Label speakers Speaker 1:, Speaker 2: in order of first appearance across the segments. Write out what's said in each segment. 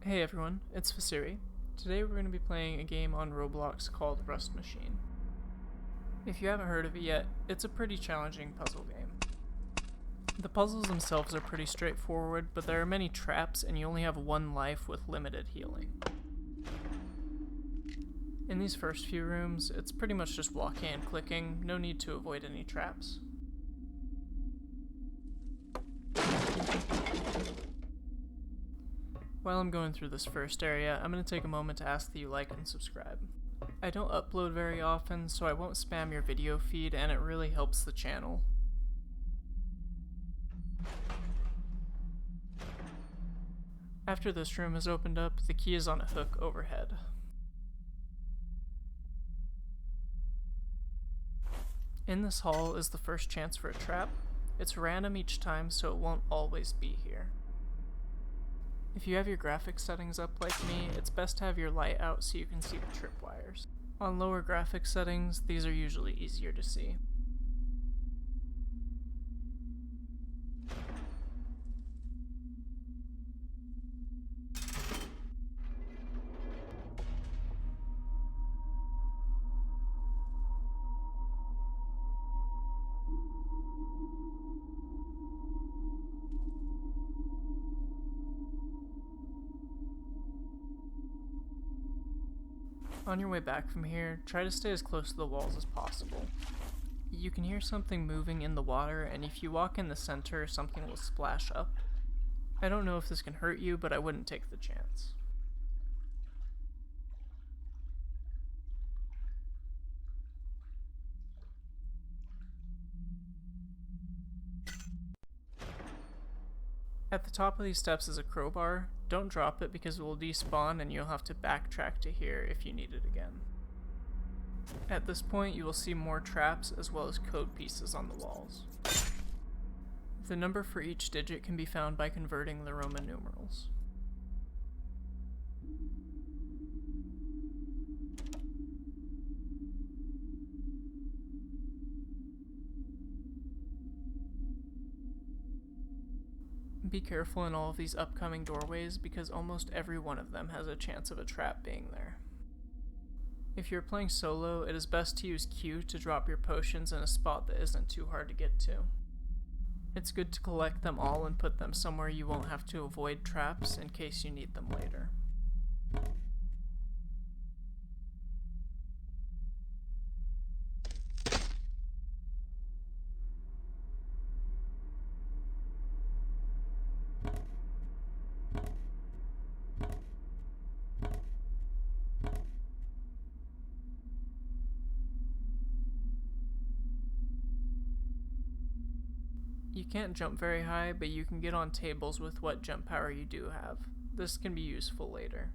Speaker 1: Hey everyone, it's Fasiri. Today we're going to be playing a game on Roblox called Rust Machine. If you haven't heard of it yet, it's a pretty challenging puzzle game. The puzzles themselves are pretty straightforward, but there are many traps and you only have one life with limited healing. In these first few rooms, it's pretty much just walking and clicking, no need to avoid any traps. While I'm going through this first area, I'm going to take a moment to ask that you like and subscribe. I don't upload very often, so I won't spam your video feed, and it really helps the channel. After this room is opened up, the key is on a hook overhead. In this hall is the first chance for a trap. It's random each time, so it won't always be here. If you have your graphics settings up like me, it's best to have your light out so you can see the tripwires. On lower graphics settings, these are usually easier to see. On your way back from here, try to stay as close to the walls as possible. You can hear something moving in the water, and if you walk in the center, something will splash up. I don't know if this can hurt you, but I wouldn't take the chance. At the top of these steps is a crowbar. Don't drop it because it will despawn and you'll have to backtrack to here if you need it again. At this point, you will see more traps as well as code pieces on the walls. The number for each digit can be found by converting the Roman numerals. Be careful in all of these upcoming doorways because almost every one of them has a chance of a trap being there. If you're playing solo, it is best to use Q to drop your potions in a spot that isn't too hard to get to. It's good to collect them all and put them somewhere you won't have to avoid traps in case you need them later. You can't jump very high, but you can get on tables with what jump power you do have. This can be useful later.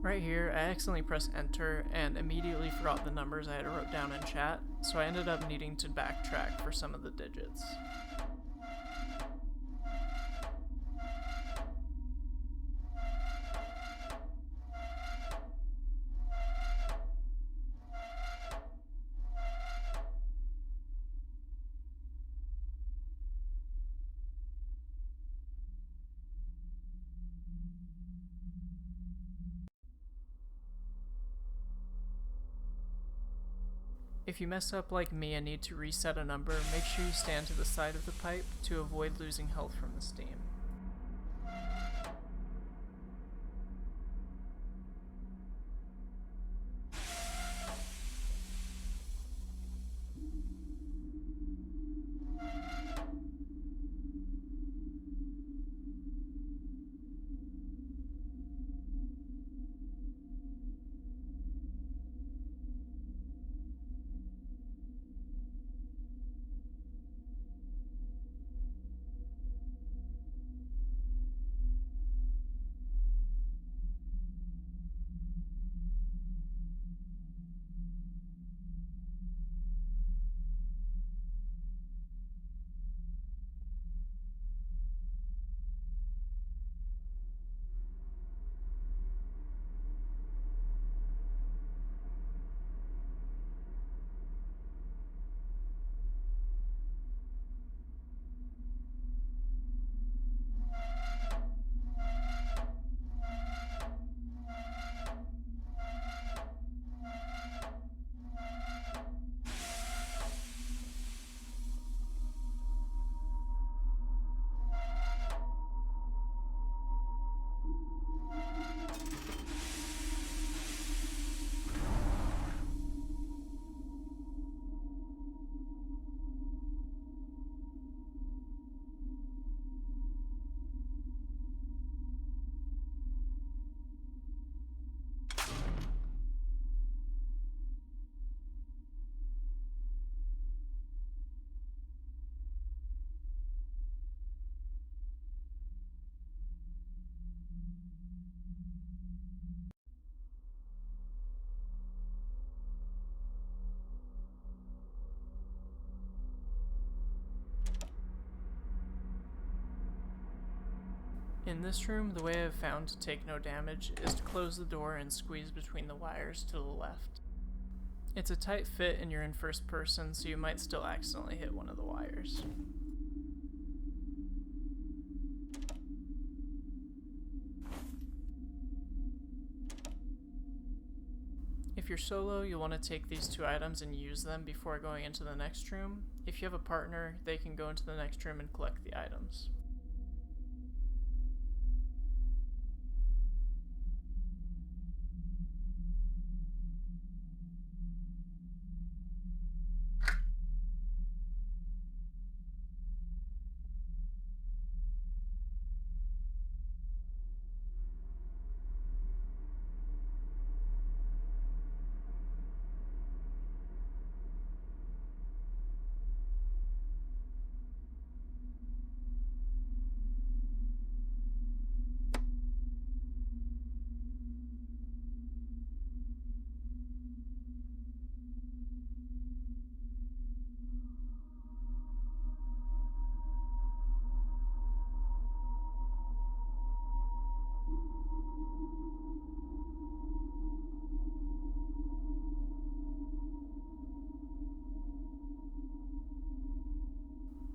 Speaker 1: Right here, I accidentally pressed enter and immediately forgot the numbers I had wrote down in chat, so I ended up needing to backtrack for some of the digits. If you mess up like me and need to reset a number, make sure you stand to the side of the pipe to avoid losing health from the steam. In this room, the way I've found to take no damage is to close the door and squeeze between the wires to the left. It's a tight fit and you're in first person, so you might still accidentally hit one of the wires. If you're solo, you'll want to take these two items and use them before going into the next room. If you have a partner, they can go into the next room and collect the items.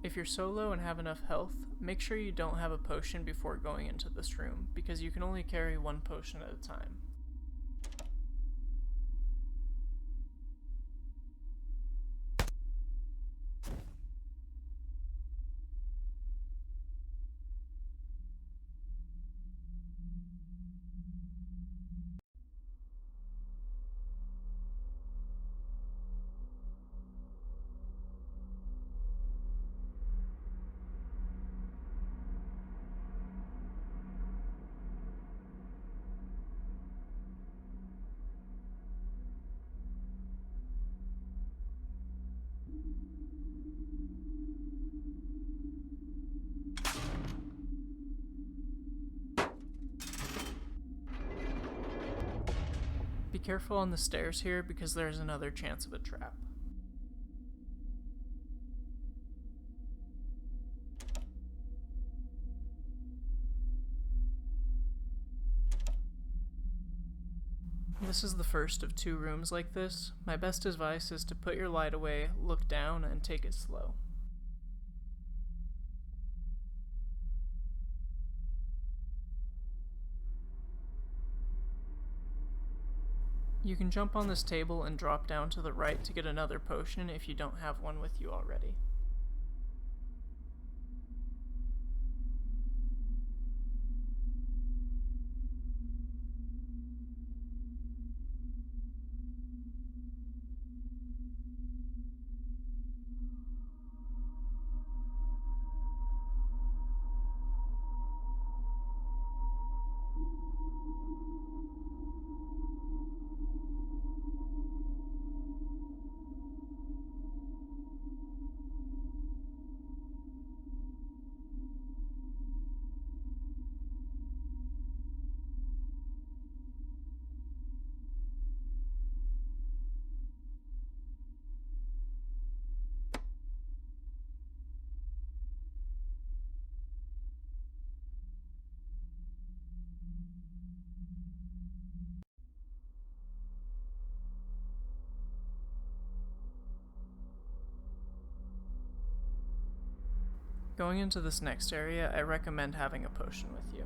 Speaker 1: If you're solo and have enough health, make sure you don't have a potion before going into this room, because you can only carry one potion at a time. Be careful on the stairs here because there's another chance of a trap. This is the first of two rooms like this. My best advice is to put your light away, look down, and take it slow. You can jump on this table and drop down to the right to get another potion if you don't have one with you already. Going into this next area, I recommend having a potion with you.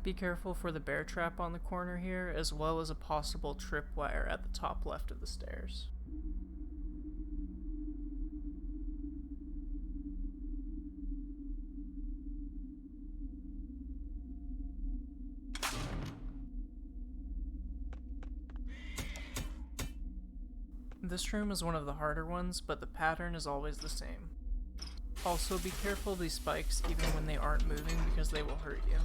Speaker 1: Be careful for the bear trap on the corner here, as well as a possible tripwire at the top left of the stairs. This room is one of the harder ones, but the pattern is always the same. Also, be careful of these spikes even when they aren't moving because they will hurt you.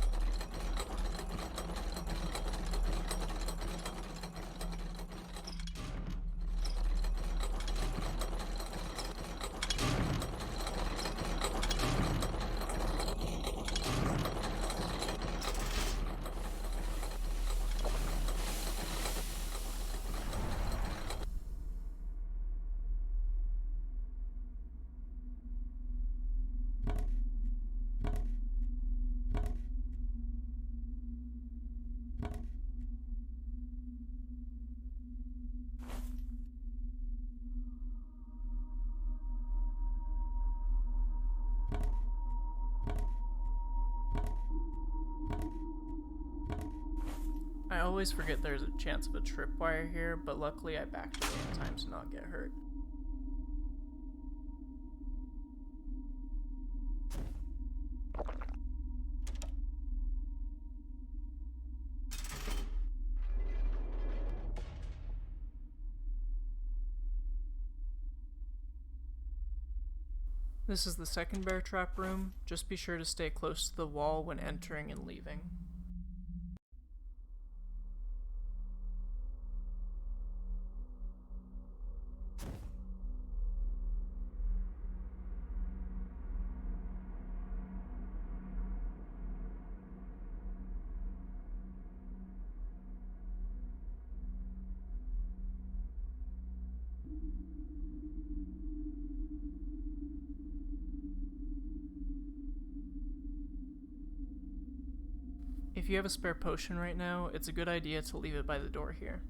Speaker 1: I always forget there's a chance of a tripwire here, but luckily I backed away in time to not get hurt. This is the second bear trap room. Just be sure to stay close to the wall when entering and leaving. If you have a spare potion right now, it's a good idea to leave it by the door here.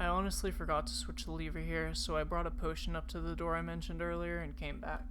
Speaker 1: I honestly forgot to switch the lever here, so I brought a potion up to the door I mentioned earlier and came back.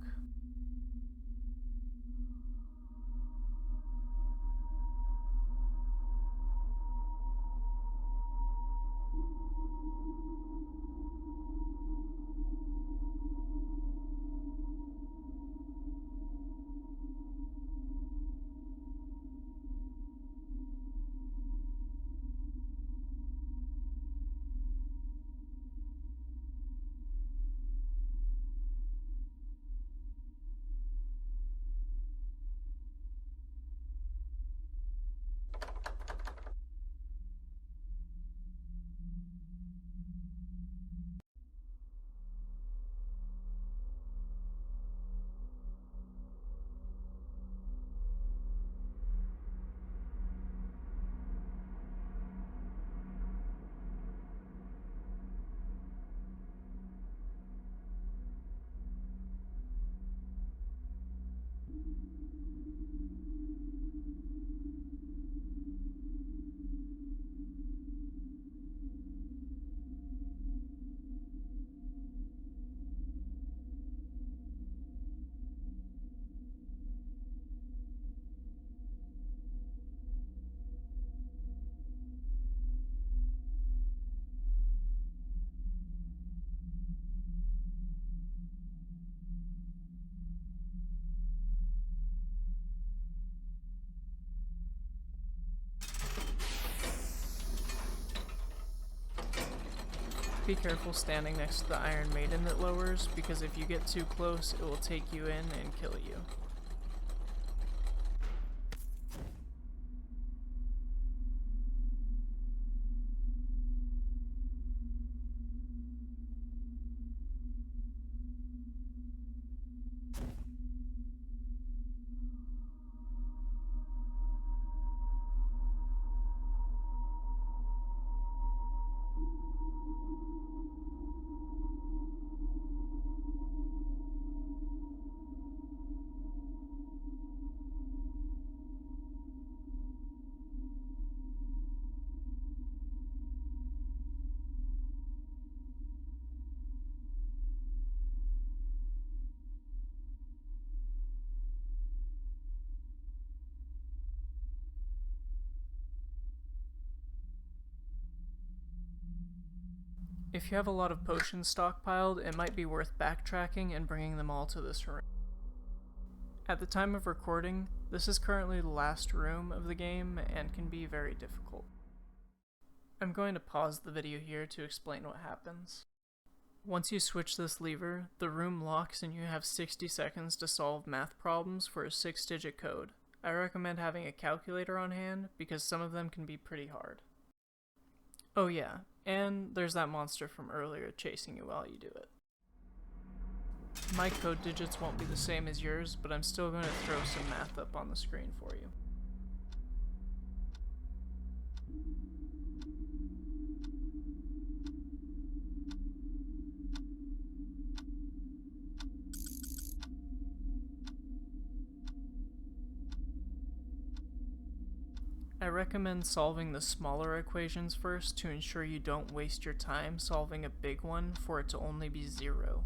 Speaker 1: Be careful standing next to the Iron Maiden that lowers, because if you get too close, it will take you in and kill you. If you have a lot of potions stockpiled, it might be worth backtracking and bringing them all to this room. At the time of recording, this is currently the last room of the game and can be very difficult. I'm going to pause the video here to explain what happens. Once you switch this lever, the room locks and you have 60 seconds to solve math problems for a 6-digit code. I recommend having a calculator on hand because some of them can be pretty hard. Oh yeah, and there's that monster from earlier chasing you while you do it. My code digits won't be the same as yours, but I'm still going to throw some math up on the screen for you. I recommend solving the smaller equations first to ensure you don't waste your time solving a big one for it to only be 0.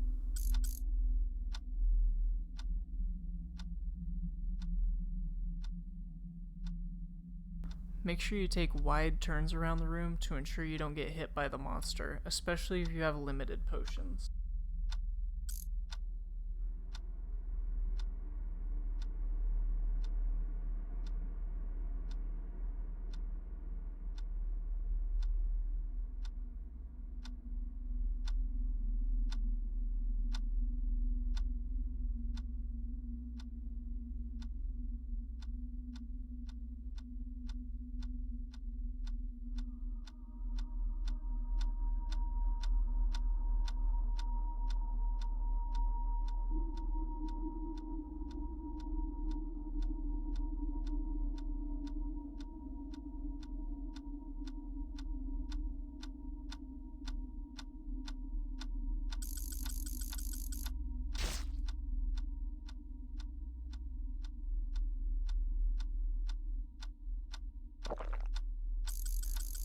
Speaker 1: Make sure you take wide turns around the room to ensure you don't get hit by the monster, especially if you have limited potions.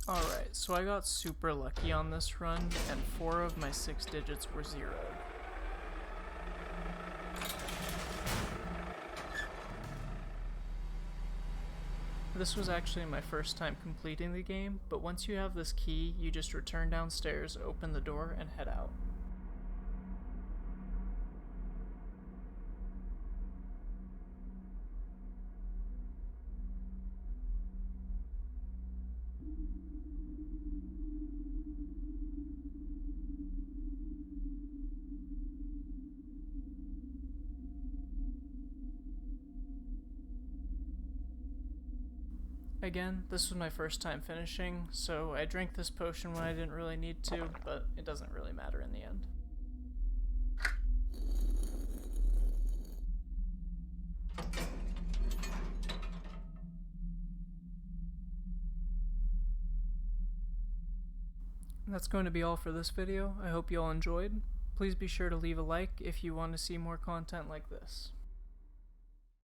Speaker 1: Alright, so I got super lucky on this run, and 4 of my 6 digits were zeroed. This was actually my first time completing the game, but once you have this key, you just return downstairs, open the door, and head out. Again, this was my first time finishing, so I drank this potion when I didn't really need to, but it doesn't really matter in the end. That's going to be all for this video. I hope you all enjoyed. Please be sure to leave a like if you want to see more content like this.